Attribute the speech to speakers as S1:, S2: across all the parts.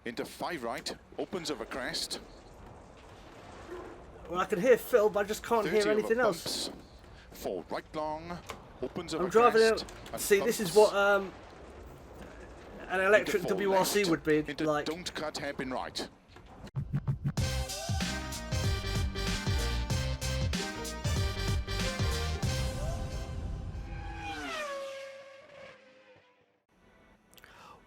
S1: into 5 right, opens over crest.
S2: Well, I can hear Phil, but I just can't hear anything else.
S1: 4 right long, opens over
S2: I'm driving
S1: crest.
S2: out. See, this is what an electric WRC
S1: left,
S2: would be
S1: into
S2: like.
S1: Don't cut hairpin right.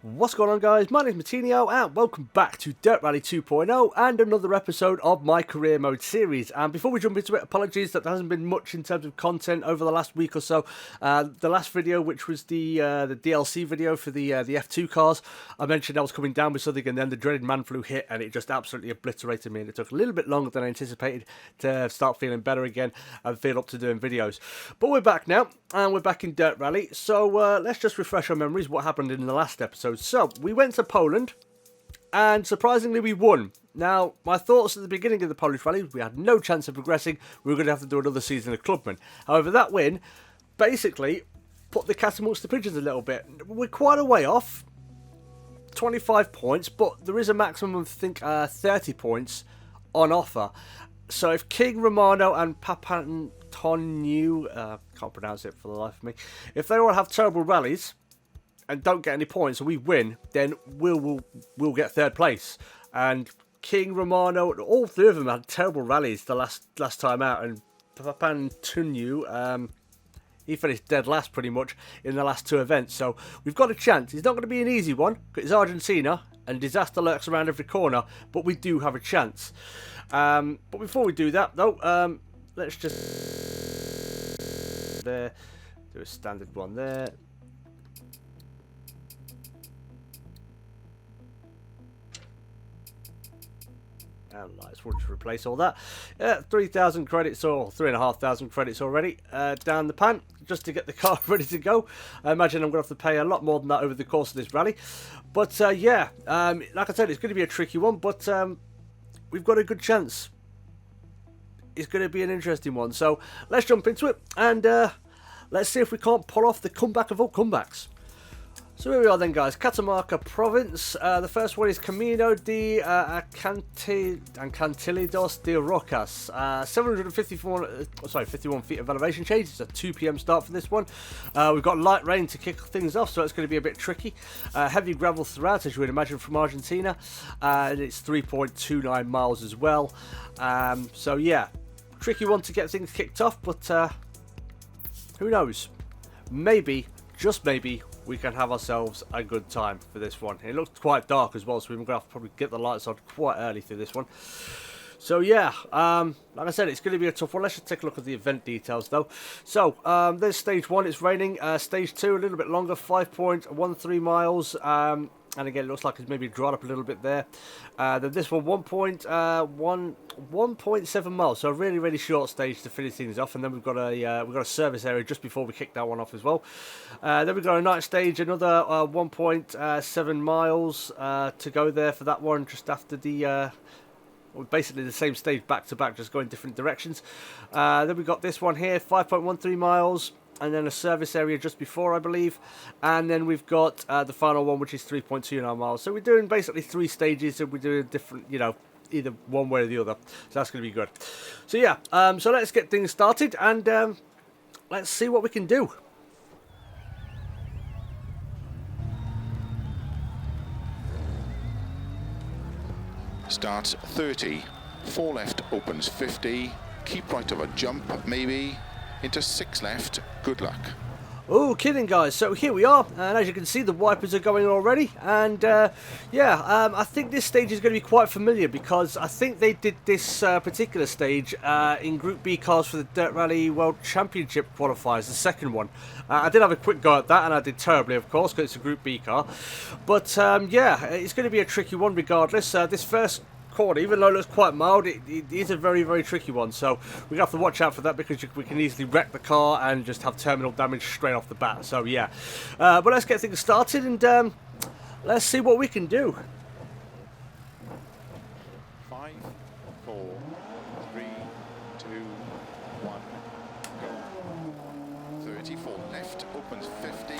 S2: What's going on, guys? My name's Martinio and welcome back to Dirt Rally 2.0 and another episode of my career mode series. And before we jump into it, apologies that there hasn't been much in terms of content over the last week or so. The last video, which was the DLC video for the F2 cars, I mentioned I was coming down with something and then the dreaded man flu hit and it just absolutely obliterated me, and it took a little bit longer than I anticipated to start feeling better again and feel up to doing videos. But we're back now and we're back in Dirt Rally, so let's just refresh our memories what happened in the last episode. So, we went to Poland, and surprisingly we won. Now, my thoughts at the beginning of the Polish rally, we had no chance of progressing, we were going to have to do another season of Clubman. However, that win basically put the cat amongst the pigeons a little bit. We're quite a way off, 25 points, but there is a maximum of, I think, 30 points on offer. So if King, Romano and Papantoniu, can't pronounce it for the life of me, if they all have terrible rallies and don't get any points and we win, then we'll get third place. And King, Romano, all three of them had terrible rallies the last time out, and Papantoniu, he finished dead last pretty much in the last two events. So we've got a chance. It's not going to be an easy one, because it's Argentina and disaster lurks around every corner, but we do have a chance. But before we do that though, let's just do a standard one there. And lights, we'll just replace all that. 3,000 credits or 3,500 credits already down the pan just to get the car ready to go. I imagine I'm going to have to pay a lot more than that over the course of this rally. But yeah, like I said, it's going to be a tricky one, but we've got a good chance. It's going to be an interesting one. So let's jump into it and let's see if we can't pull off the comeback of all comebacks. So here we are then, guys. Catamarca province. The first one is Camino de Acantilados de Rocas. 51 feet of elevation change. It's a 2 PM start for this one. We've got light rain to kick things off, so it's going to be a bit tricky. Heavy gravel throughout, as you would imagine from Argentina. And it's 3.29 miles as well. So yeah, tricky one to get things kicked off, but who knows? Maybe, just maybe, we can have ourselves a good time for this one. It looks quite dark as well, so we're going to have to probably get the lights on quite early through this one. So yeah, like I said, it's going to be a tough one. Let's just take a look at the event details though. So there's stage 1, it's raining. Stage 2, a little bit longer, 5.13 miles. And again, it looks like it's maybe dried up a little bit there. Then this one, 1.7 miles, so a really, really short stage to finish things off. And then we've got a service area just before we kick that one off as well. Then we've got a night stage, another 1.7 miles to go there for that one, just after the basically the same stage back to back, just going different directions. Then we've got this one here, 5.13 miles. And then a service area just before, I believe. And then we've got the final one, which is 3.29 miles. So we're doing basically 3 stages, and we're doing different, you know, either one way or the other. So that's going to be good. So yeah, so let's get things started, and let's see what we can do.
S1: Starts 30, 4 left, opens 50, keep right of a jump, maybe. Into 6 left, good luck.
S2: Oh, kidding, guys. So here we are, and as you can see, the wipers are going already. And yeah, I think this stage is going to be quite familiar, because I think they did this particular stage in Group B cars for the Dirt Rally World Championship qualifiers, the second one. I did have a quick go at that, and I did terribly, of course, because it's a Group B car. But yeah, it's going to be a tricky one regardless. This first corner, even though it looks quite mild, it is a very, very tricky one, so we're gonna have to watch out for that, because we can easily wreck the car and just have terminal damage straight off the bat. So yeah, but let's get things started, and let's see what we can do.
S1: 5, 4, 3, 2, 1, go. 34 left, opens 50.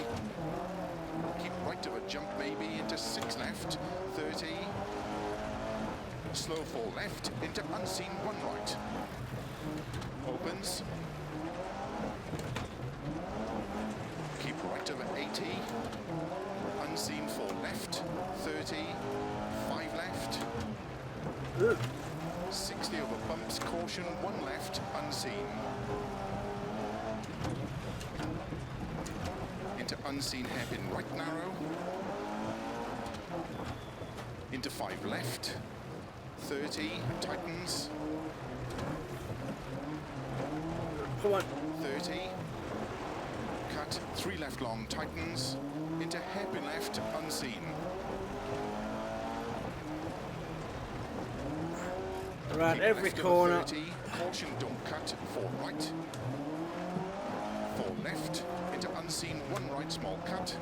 S1: Keep right of a jump, maybe into 6 left. 30. Slow 4 left into unseen 1 right. Opens. Keep right over 80. Unseen 4 left. 30. 5 left. 60 over bumps. Caution 1 left. Unseen. Into unseen hairpin right narrow. Into 5 left. 30. Tightens.
S2: Come on.
S1: 30. Cut 3 left long. Tightens. Into hairpin left. Unseen.
S2: Around
S1: Keep
S2: every
S1: left over
S2: corner.
S1: 30. Caution, don't cut. 4 right. 4 left. Into unseen 1 right. Small cut.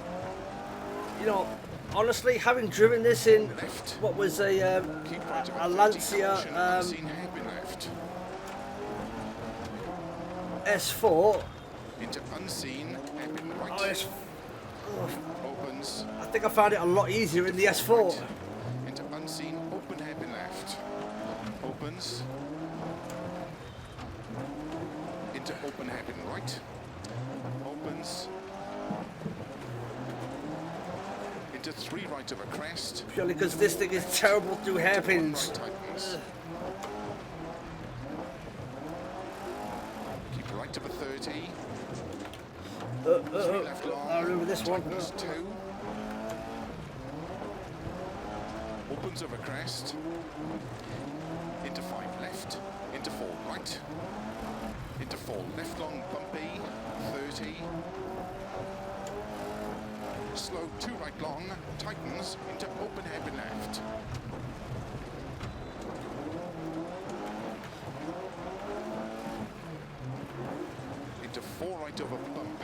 S2: You know, honestly, having driven this in
S1: Left.
S2: what was
S1: Keep right over
S2: a
S1: 30.
S2: Lancia
S1: Caution, unseen hairpin left.
S2: S4.
S1: Into unseen hairpin right. Opens.
S2: I think I found it a lot easier in the S4.
S1: Right. Into unseen open hairpin left. Opens. Into open hairpin right. Opens. Into 3 right over crest.
S2: Purely because this thing is terrible through hairpins.
S1: Right tightens. Keep right over 30. 3 left long.
S2: I remember this one.
S1: Tightens 2. Opens over crest. Into 5 left. Into 4 right. Into 4 left long bumpy. 30. Slow 2 right long. Tightens into open hairpin left. Into 4 right over bump.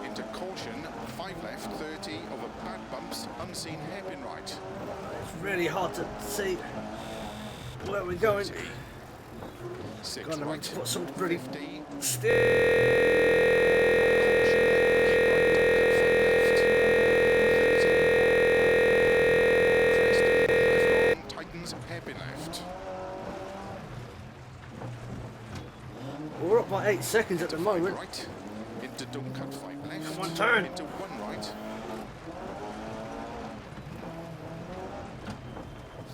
S1: Into caution 5 left. 30 over bad bumps. Unseen hairpin right.
S2: It's really hard to see where we're going.
S1: 30. 6
S2: God, I
S1: right.
S2: want to put some pretty
S1: 50.
S2: still. We're up by 8 seconds at the moment.
S1: Right. Into don't cut 5 left.
S2: Come on, turn.
S1: Into 1 right.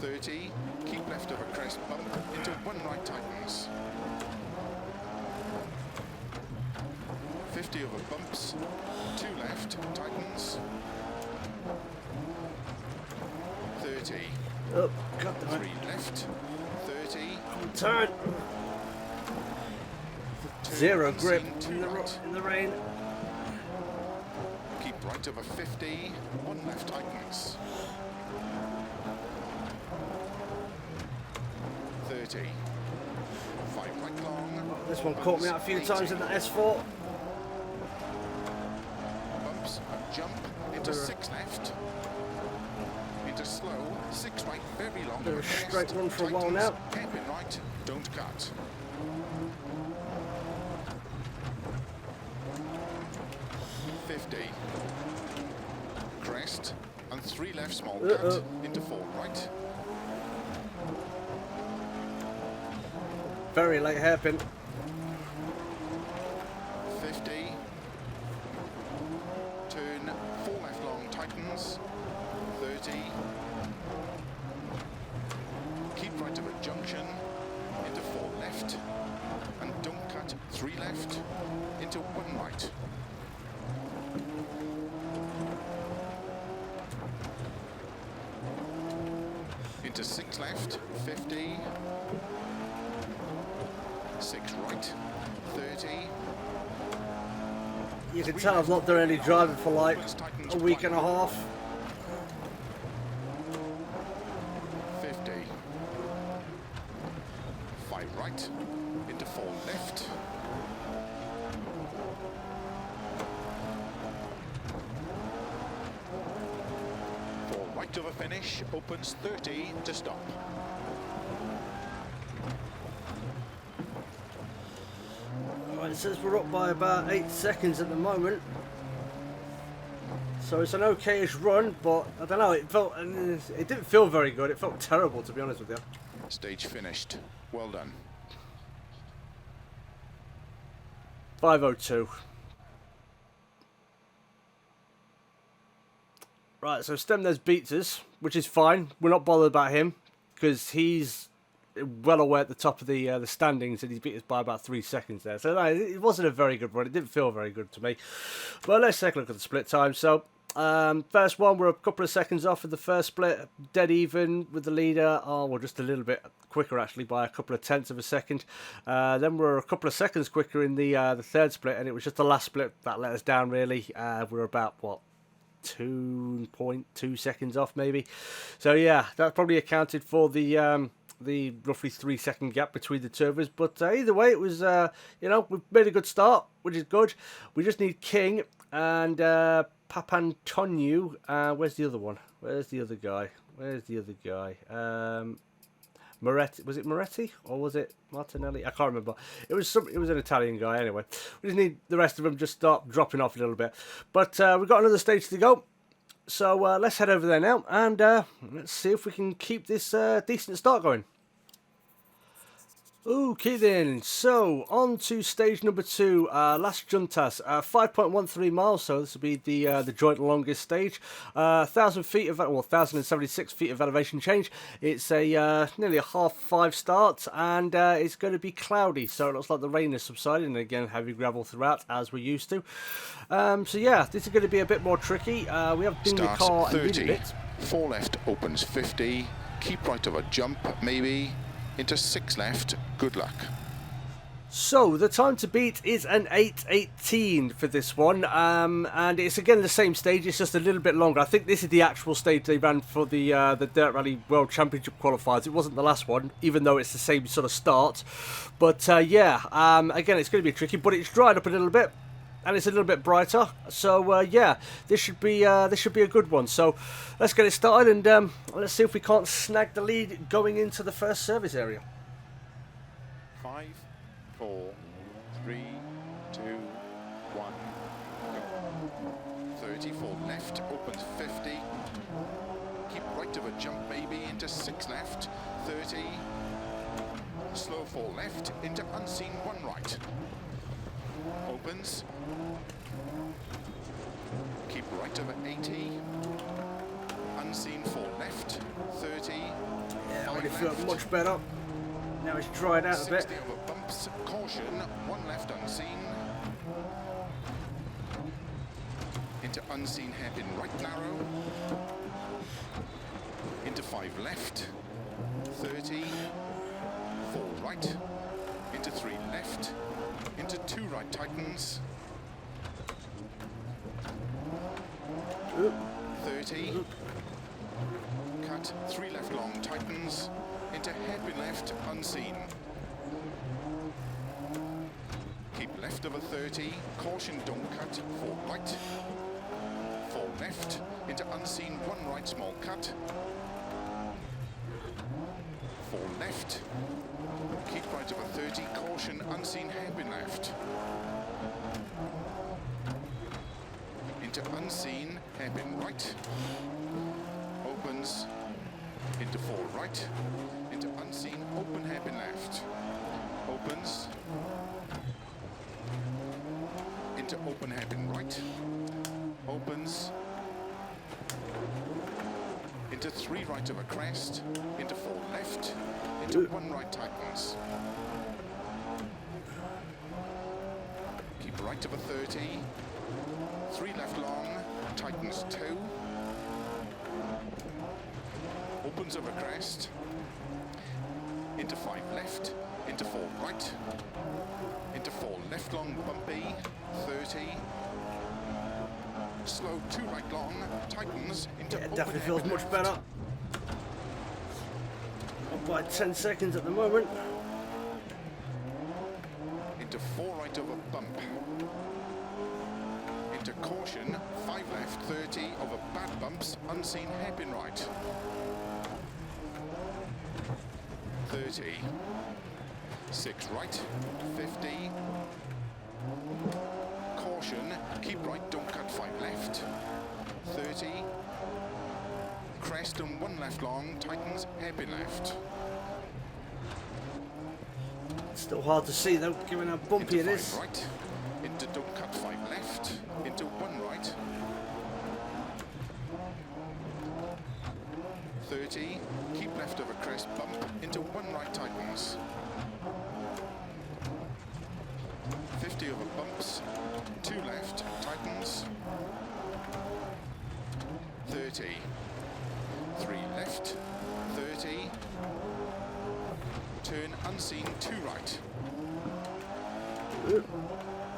S1: 30. Keep left over crest bump. Into 1 right tightens. 50 over bumps. 2 left tightens. 30.
S2: Oh, God,
S1: 3 left. 30.
S2: turn.
S1: 2
S2: Zero grip
S1: unseen, 2 right.
S2: in the rain.
S1: Keep right over 50. 1 left tightens. 30. 5 right long.
S2: This one caught me out a few times in the S4.
S1: Bumps and jump into 6 left. Into slow 6 right, very long.
S2: Bit of a straight run for a while now.
S1: Hairpin right, don't cut. Crest and 3 left small cut into 4 right.
S2: Very late hairpin.
S1: 50. Turn 4 left long tightens. 30. Keep right of a junction into 4 left. And don't cut 3 left into 1 right. Into 6 left, 50. 6 right, 30.
S2: You can tell I've not done any driving for like a week and a half.
S1: 50. 5 right, into 4 left. 4 right over finish, opens 30 to stop.
S2: Right, it says we're up by about 8 seconds at the moment. So it's an okay-ish run, but I don't know. It didn't feel very good. It felt terrible, to be honest with you.
S1: Stage finished. Well done.
S2: 5:02. Right, so Stemnes beats us, which is fine. We're not bothered about him because he's well away at the top of the standings, and he's beat us by about 3 seconds there. So no, it wasn't a very good run. It didn't feel very good to me. But let's take a look at the split time. So first one, we're a couple of seconds off of the first split, dead even with the leader. Oh, we're just a little bit quicker actually by a couple of tenths of a second. Then we're a couple of seconds quicker in the third split, and it was just the last split that let us down really. We're about 2.2 seconds off maybe. So yeah, that probably accounted for the roughly 3 second gap between the two of us. But either way, it was we've made a good start, which is good. We just need King and Papantoniou. Where's the other one? Where's the other guy? Moretti, was it Moretti or was it Martinelli? I can't remember. It was an Italian guy anyway. We just need the rest of them just start dropping off a little bit. But we've got another stage to go. So let's head over there now and let's see if we can keep this decent start going. Okay then, so on to stage number 2, Las Juntas, 5.13 miles, so this will be the joint longest stage, 1,076 feet of elevation change. It's a nearly a half 5 start, and it's going to be cloudy, so it looks like the rain has subsided, and again heavy gravel throughout as we're used to. So yeah, this is going to be a bit more tricky. We have dinged the car
S1: 30,
S2: a bit.
S1: 4 left opens 50, keep right of a jump maybe. Into 6 left, good luck.
S2: So the time to beat is an 8:18 for this one, and it's again the same stage. It's just a little bit longer. I think this is the actual stage they ran for the Dirt Rally World Championship qualifiers. It wasn't the last one, even though it's the same sort of start. But yeah, again it's going to be tricky, but it's dried up a little bit. And it's a little bit brighter, so yeah, this should be a good one. So let's get it started, and let's see if we can't snag the lead going into the first service area.
S1: 5, 4, 3, 2, 1, go. 34 left opens 50. Keep right of a jump maybe into 6 left. 30. Slow 4 left into unseen 1 right. Opens. Keep right over 80. Unseen 4 left. 30.
S2: Yeah, already felt much better. Now it's dried out a bit.
S1: 60 over bumps. Caution. 1 left unseen. Into unseen hairpin right narrow. Into 5 left. 30. 4 right. Into 3 left. Into 2 right tightens. 30. Cut 3 left long tightens. Into hairpin left unseen. Keep left over 30. Caution don't cut. 4 right. 4 left. Into unseen 1 right small cut. 4 left. Keep right over 30, caution, unseen hairpin left. Into unseen, hairpin right. Opens, into 4 right. Into unseen, open hairpin left. Opens. Into open hairpin right. Opens. Into 3 right of a crest. Into 4 left. Into 1 right tightens. Keep right of a 30. 3 left long. Tightens 2. Opens over crest. Into 5 left. Into 4 right. Into 4 left long bumpy. 30. Slow 2 right long. Tightens into
S2: Yeah, it
S1: open
S2: definitely feels
S1: hairpin
S2: much
S1: left.
S2: better. Up by 10 seconds at the moment.
S1: Into 4 right over bump. Into caution, 5 left, 30 over bad bumps, unseen hairpin right. 30. 6 right, 50. Caution. Caution, keep right, don't cut 5 left. 30. Crest and 1 left long, tightens, hairpin left.
S2: Still hard to see though, given how bumpy
S1: Into
S2: it
S1: 5
S2: is.
S1: right, into don't cut 5 left, into 1 right. 30, keep left over crest, bump, into 1 right tightens. 50 over bumps, 2 left, tightens. 30, 3 left, 30, turn unseen, 2 right.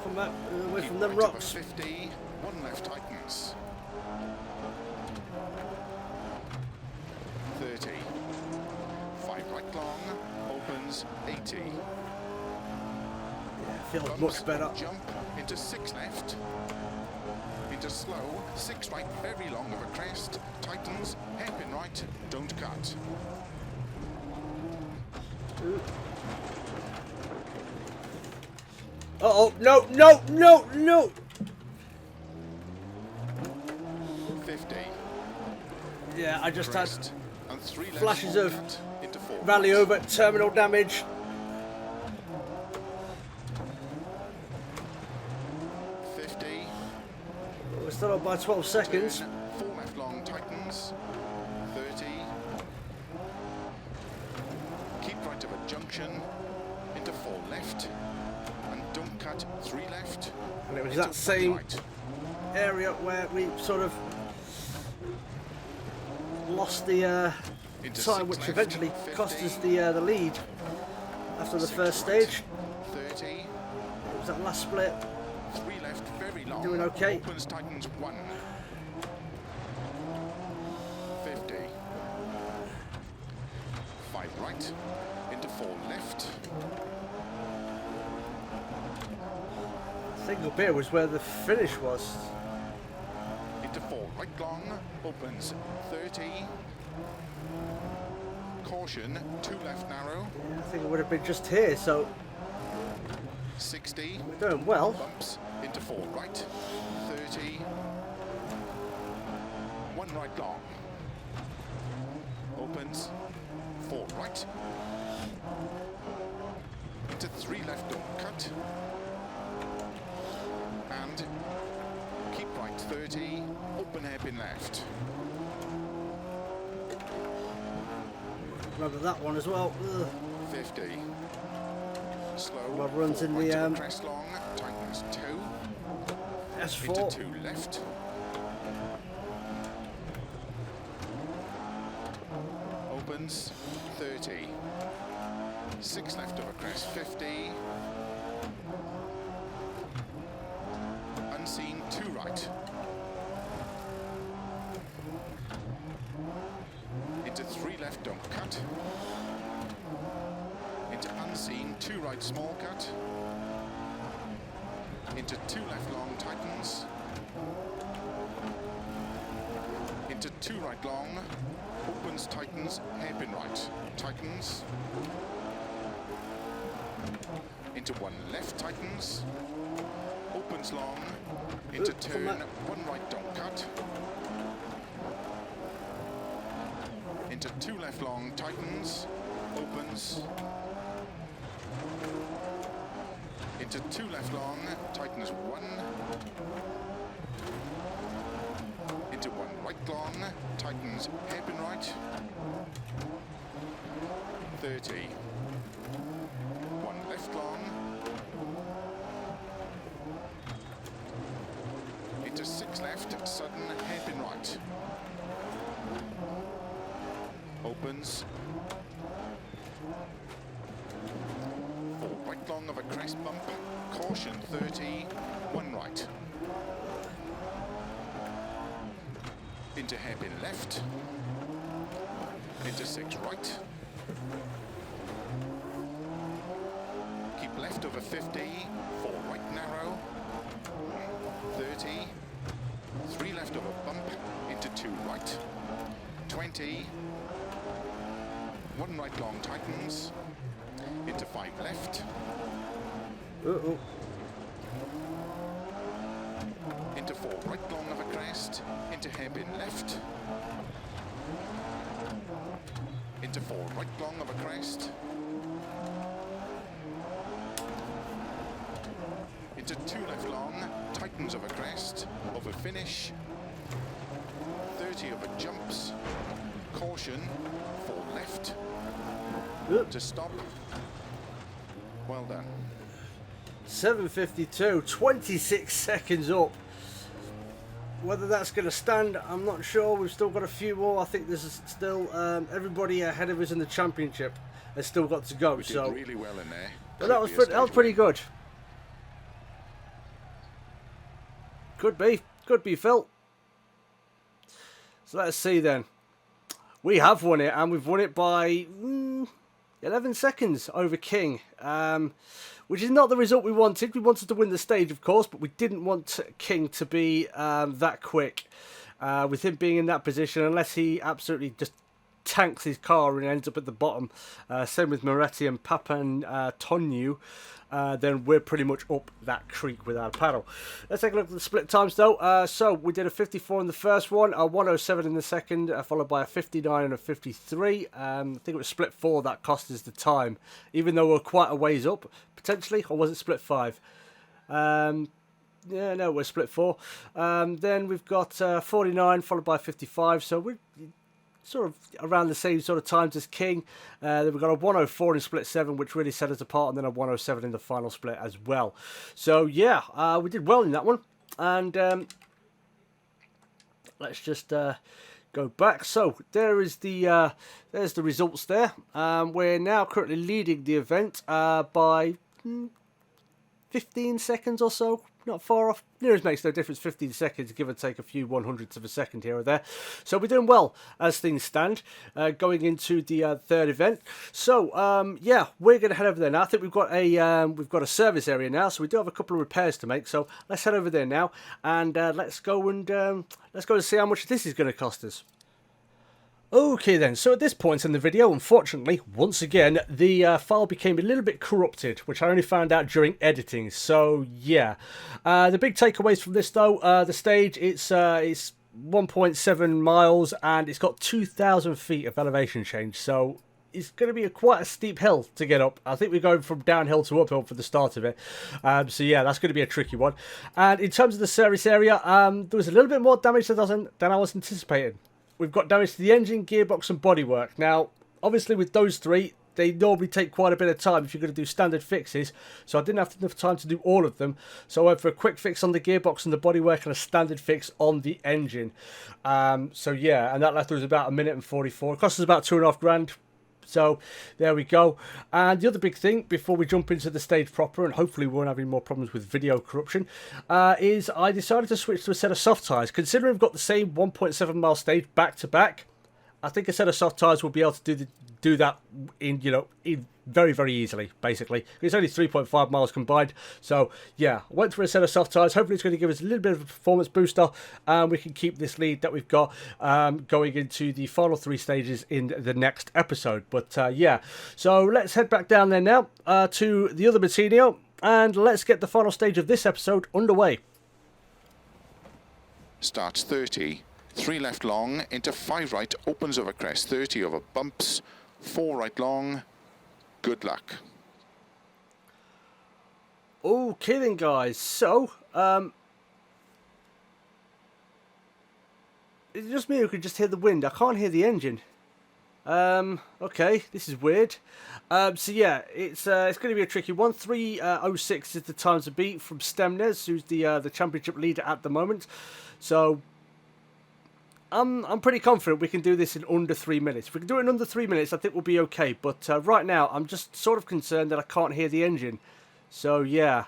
S2: Come back, away
S1: Keep
S2: from them
S1: right over
S2: rocks.
S1: 50, 1 left tightens. 30, 5 right long, opens, 80.
S2: Feels
S1: Bumps,
S2: much better.
S1: jump, into 6 left, into slow, 6 right, very long over crest, tightens, hairpin right, don't cut.
S2: Uh-oh, no, no, no, no!
S1: 50.
S2: Yeah, I just had
S1: Crest, and 3 left,
S2: flashes
S1: small
S2: of
S1: cut, into 4
S2: rally
S1: right.
S2: over, terminal damage.
S1: 50.
S2: We're still up by 12 seconds.
S1: Turn, 4 left long, tightens. 30. Keep right of a junction, into 4 left, and don't cut 3 left.
S2: And it was
S1: into
S2: that same
S1: 1 right.
S2: area where we sort of lost the
S1: Into
S2: time,
S1: 6
S2: which
S1: left,
S2: eventually cost
S1: 50.
S2: us the lead after the
S1: 6
S2: first
S1: right,
S2: stage.
S1: 30.
S2: It was that last split.
S1: 3 left, very long.
S2: Doing okay.
S1: Opens, tightens 1. 50. 5 right, into 4 left.
S2: I think up here was where the finish was.
S1: Into 4 right long, opens 30. Caution, 2 left narrow.
S2: I think it would have been just here, so
S1: 60.
S2: we're doing well.
S1: Bumps, into 4 right. 30. 1 right long. Opens 4 right. Into 3 left, don't cut. And keep right 30, open hairpin left.
S2: Remember that one as well. Ugh.
S1: 50. Slow.
S2: Rob runs
S1: 4
S2: in
S1: right
S2: the,
S1: over crest long, tightens 2.
S2: S4.
S1: Into 2 left. Opens 30. 6 left over crest 50. Unseen 2 right. Into 3 left, don't cut. Into unseen 2 right, small cut. Into 2 left long, tightens. Into 2 right long, opens, tightens, hairpin right, tightens. Into 1 left, tightens. Opens long, into turn, 1 right, don't cut. Into 2 left long, tightens, opens. Into 2 left long, tightens 1. Into 1 right long, tightens hairpin right. 30. 1 left long. Into 6 left, sudden hairpin right. Opens. 4 right long of a crest bump. Caution 30. 1 right. Into hairpin left. Into 6 right. Keep left over 50. 4 right narrow. 30. 3 left over bump. Into 2 right. 20. 1 right long tightens. Into 5 left.
S2: Uh-oh.
S1: hairpin left. Into 4 right long of a crest. Into 2 left long, tightens of a crest, over finish. 30 over jumps. Caution, 4 left. To stop. Well done.
S2: 7:52, 26 seconds up. Whether that's going to stand, I'm not sure. We've still got a few more. I think there's still everybody ahead of us in the championship has still got to go.
S1: We
S2: so
S1: did really well in there.
S2: but that was pretty good. Could be, Phil. So let's see then. We have won it, and we've won it by 11 seconds over King, which is not the result we wanted. We wanted to win the stage, of course, but we didn't want King to be that quick with him being in that position, unless he absolutely just tanks his car and ends up at the bottom. Same with Moretti and Papan Tonu. Then we're pretty much up that creek without a paddle. Let's take a look at the split times though. So we did a 54 in the first one, a 107 in the second, followed by a 59 and a 53. I think it was split 4 that cost us the time, even though we're quite a ways up, potentially, or was it split 5? Yeah, no, we're split 4. Then we've got 49 followed by 55, so we're sort of around the same sort of times as King. Then we've got a 104 in split 7, which really set us apart, and then a 107 in the final split as well. So yeah, we did well in that one. And let's just go back. So there is there's the results there. We're now currently leading the event by 15 seconds or so. Not far off. Nearest makes no difference. 15 seconds, give or take a few 100ths of a second here or there. So we're doing well as things stand, going into the third event. So yeah, we're going to head over there now. I think we've got a service area now, so we do have a couple of repairs to make. So let's head over there now, and let's go and see how much this is going to cost us. Okay then, so at this point in the video, unfortunately, once again, the file became a little bit corrupted, which I only found out during editing, so yeah. The big takeaways from this though, the stage, it's 1.7 miles and it's got 2,000 feet of elevation change, so it's going to be quite a steep hill to get up. I think we're going from downhill to uphill for the start of it. So yeah, that's going to be a tricky one. And in terms of the service area, there was a little bit more damage than I was anticipating. We've got damage to the engine, gearbox and bodywork. Now, obviously with those three, they normally take quite a bit of time if you're going to do standard fixes. So I didn't have enough time to do all of them. So I went for a quick fix on the gearbox and the bodywork and a standard fix on the engine. So yeah, and that left us about 1 minute and 44. It cost us about 2.5 grand. So there we go. And the other big thing before we jump into the stage proper, and hopefully we won't have any more problems with video corruption, is I decided to switch to a set of soft tyres. Considering we've got the same 1.7 mile stage back to back, I think a set of soft tyres will be able to do that in very, very easily, basically. It's only 3.5 miles combined. So yeah, I went for a set of soft tyres. Hopefully it's going to give us a little bit of a performance booster, and we can keep this lead that we've got going into the final 3 stages in the next episode. But yeah, so let's head back down there now to the other Matinho, and let's get the final stage of this episode underway.
S1: Starts 30, 3 left long, into 5 right, opens over crest, 30 over bumps, 4 right long. Good luck.
S2: Okay then guys, so it's just me who can just hear the wind. I can't hear the engine. Okay, this is weird. So yeah, it's going to be a tricky one. 3:06 is the time to beat from Stemnes, who's the championship leader at the moment. So I'm pretty confident we can do this in under 3 minutes. If we can do it in under 3 minutes, I think we'll be okay. But right now, I'm just sort of concerned that I can't hear the engine. So yeah,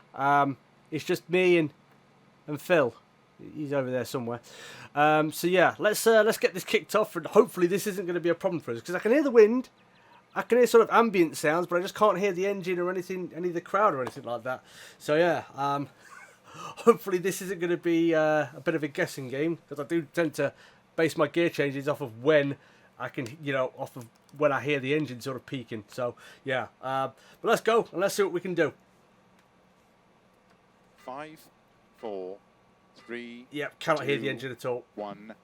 S2: it's just me and Phil. He's over there somewhere. So yeah, let's get this kicked off, and hopefully this isn't going to be a problem for us, because I can hear the wind, I can hear sort of ambient sounds, but I just can't hear the engine or anything, any of the crowd or anything like that. So yeah, hopefully this isn't going to be a bit of a guessing game, because I do tend to base my gear changes off of when I can, off of when I hear the engine sort of peaking. So yeah, but let's go and let's see what we can do.
S1: 5, 4, 3.
S2: Yep, cannot
S1: 2,
S2: hear the engine at all.
S1: 1,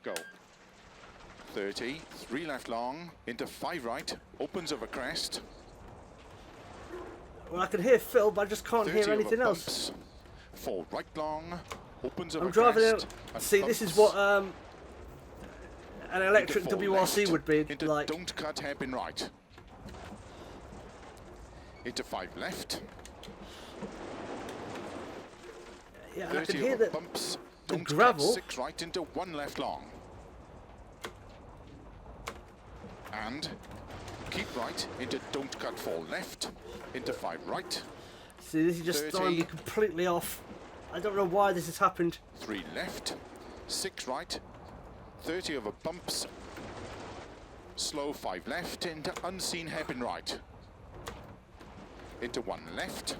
S1: Go. 30, 3 left long, into 5 right, opens over crest.
S2: Well, I can hear Phil, but I just can't hear anything else.
S1: 4 right long, opens over
S2: I'm driving
S1: crest.
S2: out. See, this is what an electric WRC
S1: left,
S2: would be
S1: into
S2: like.
S1: Don't cut, hairpin right. Into 5 left.
S2: Yeah, and I can
S1: 30
S2: hear
S1: over
S2: that
S1: bumps.
S2: the
S1: Don't
S2: gravel.
S1: cut, 6 right into 1 left long. And keep right into don't cut 4 left, into 5 right.
S2: See, this is just
S1: 30,
S2: throwing me completely off. I don't know why this has happened.
S1: 3 left, 6 right, 30 over bumps, slow 5 left into unseen hairpin right, into 1 left,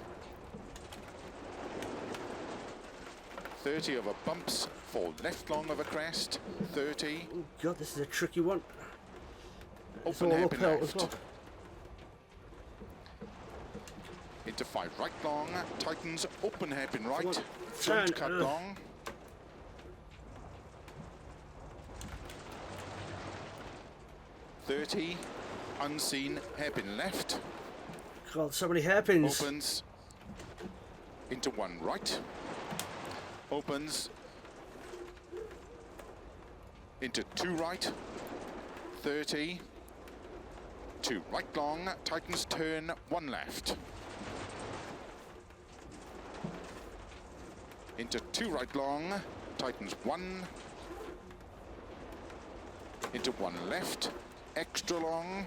S1: 30 over bumps, 4 left long over crest, 30.
S2: Oh God, this is a tricky one. It's
S1: Open
S2: all
S1: hairpin
S2: uphill
S1: left.
S2: as well.
S1: Into 5 right long, tightens, open hairpin right,
S2: Turn,
S1: don't cut long. .30, unseen, hairpin left,
S2: God, so many hairpins.
S1: opens, into 1 right, opens, into 2 right, 30, 2 right long, tightens, turn, 1 left. Into 2 right long, tightens 1, into 1 left, extra long,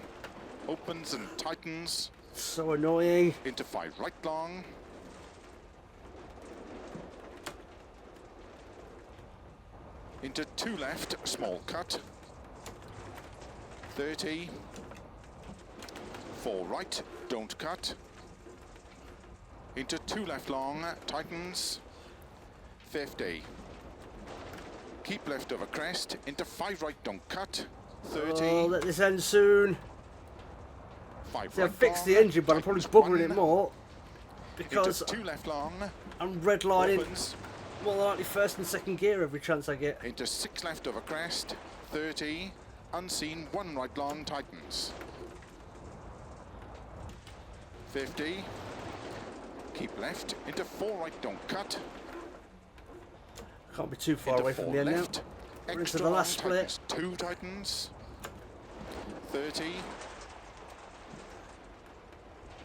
S1: opens and tightens,
S2: So annoying.
S1: into 5 right long, into 2 left, small cut, 30, 4 right, don't cut, into 2 left long, tightens, 50. Keep left over crest, into 5 right, don't cut, 30.
S2: Oh, let this end soon.
S1: 5
S2: See, I
S1: right
S2: fixed
S1: long,
S2: the engine, but I'm probably
S1: tightens
S2: buggering it
S1: 1,
S2: more because
S1: into 2 left long,
S2: I'm redlining
S1: opens,
S2: more than likely first and second gear every chance I get.
S1: into 6 left over crest, 30, unseen, 1 right long, tightens. 50, keep left, into 4 right, don't cut,
S2: Can't be too far
S1: into
S2: away
S1: 4
S2: from the end now.
S1: left,
S2: We're into
S1: extra
S2: the
S1: long,
S2: last split.
S1: tightens, 2 tightens, 30,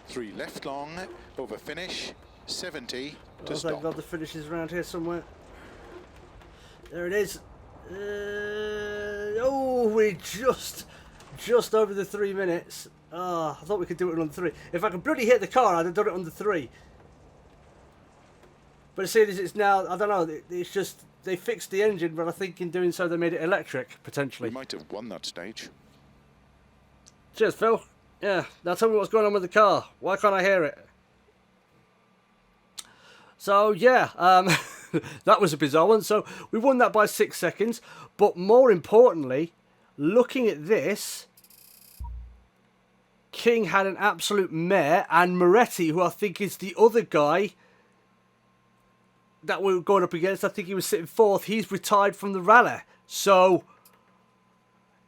S1: 3 left long, over finish, 70 to
S2: Oh, thank
S1: stop.
S2: God the finish is around here somewhere. There it is. Oh, we're just over the 3 minutes. Ah, I thought we could do it in under 3. If I could bloody hit the car, I'd have done it under 3. But seeing as it's now, I don't know, it's just, they fixed the engine, but I think in doing so they made it electric, potentially.
S1: We might have won that stage.
S2: Cheers, Phil. Yeah, now tell me what's going on with the car. Why can't I hear it? So, yeah, that was a bizarre one. So, we won that by 6 seconds. But more importantly, looking at this, King had an absolute mare, and Moretti, who I think is the other guy that we were going up against, I think he was sitting 4th, he's retired from the rally. So,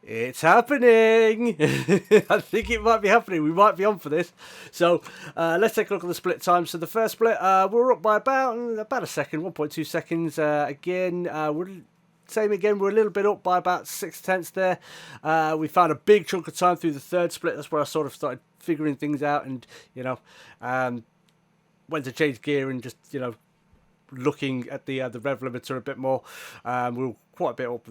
S2: it's happening. I think it might be happening. We might be on for this. So let's take a look at the split time. So the first split, we're up by about a second, 1.2 seconds. Again, we're same again. We're a little bit up by about 6/10 there. We found a big chunk of time through the third split. That's where I sort of started figuring things out, and went to change gear and just looking at the rev limiter a bit more. We were quite a bit up,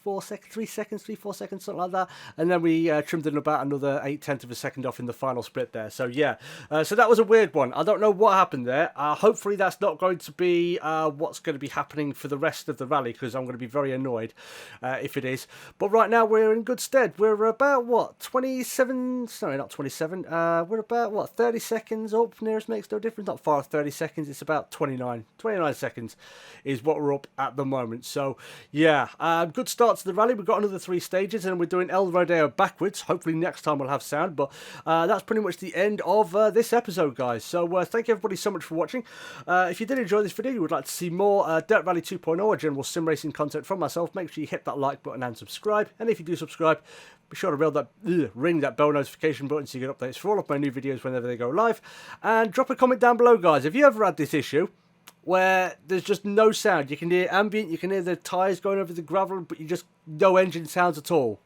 S2: 4 seconds, 3 seconds, 3-4 seconds, something like that. And then we trimmed in about another 0.8 of a second off in the final split there. So yeah, so that was a weird one. I don't know what happened there. Hopefully that's not going to be what's going to be happening for the rest of the rally, because I'm going to be very annoyed if it is. But right now we're in good stead. We're about, what, 27, sorry, not 27. We're about, what, 30 seconds up. Nearest makes no difference. Not far off 30 seconds. It's about 29 seconds is what we're up at the moment. So Yeah, good start to the rally. We've got another 3 stages and we're doing El Rodeo backwards. Hopefully next time we'll have sound, but that's pretty much the end of this episode, guys. So thank you everybody so much for watching. If you did enjoy this video, you would like to see more Dirt Rally 2.0 or general sim racing content from myself, make sure you hit that like button and subscribe. And if you do subscribe, be sure to ring that bell notification button so you get updates for all of my new videos whenever they go live. And drop a comment down below, guys. Have you ever had this issue where there's just no sound? You can hear ambient, you can hear the tyres going over the gravel, but you just no engine sounds at all.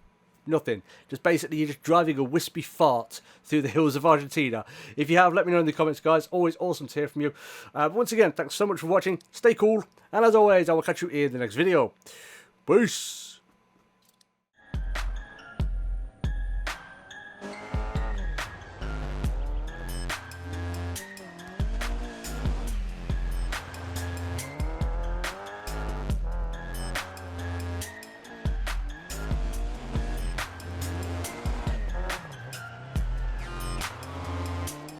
S2: Nothing. Just basically you're just driving a wispy fart through the hills of Argentina. If you have, let me know in the comments, guys. Always awesome to hear from you. Once again, thanks so much for watching. Stay cool. And as always, I will catch you in the next video. Peace.